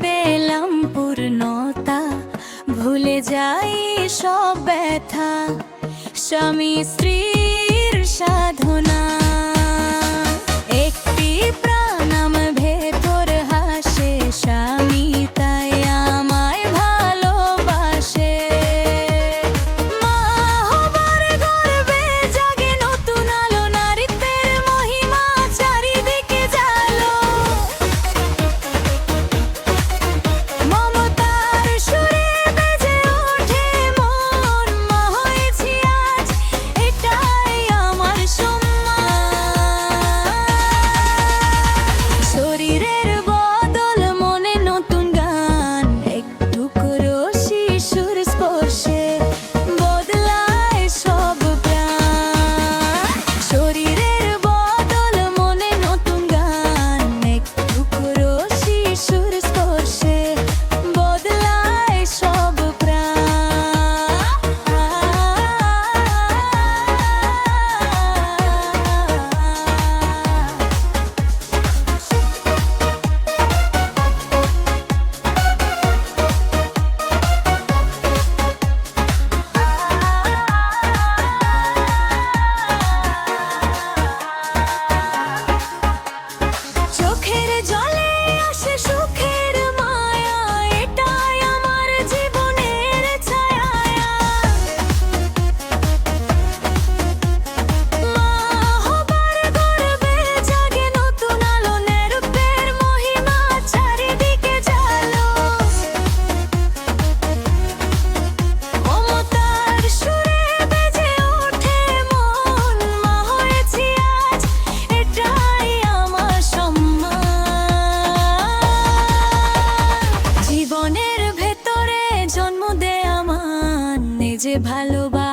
পেলাম পূর্ণতা, ভুলে যাই সব ব্যথা, স্বামী স্ত্রীর সাধনা। একটি প্রাণ আমার ভেতর হাসে, স্বামী তাই আমায় ভালোবাসে। মা হবার গর্বে জাগে নতুন আলো, নারীত্বের মহিমা চারিদিকে জালো। মমতার সুরে বেজে ওঠে মন, মা হয়েছি আজ এটাই আমার সম্মান। শরীরের বদল মনে নতুন গান, একটু করো শিশুর স্পর্শে বদলায় সব প্রাণ। শরীরের বদল মনে নতুন গান, একটু করো শিশুর স্পর্শে বদলায় সব প্রাণ। চোখের জলে আসে সুখের মায়া, এটাই আমার জীবনের ছায়া। মা হবার গর্বে জাগে নতুন আলো, নিরূপের মহিমা চারিদিকে জালো। মমতার সুরে বেজে ওঠে মন, মা হয়েছি আজ এটাই আমার সম্মান। জীবনের ভেতরে জন্ম দে আমার, নিজে ভালোবাসা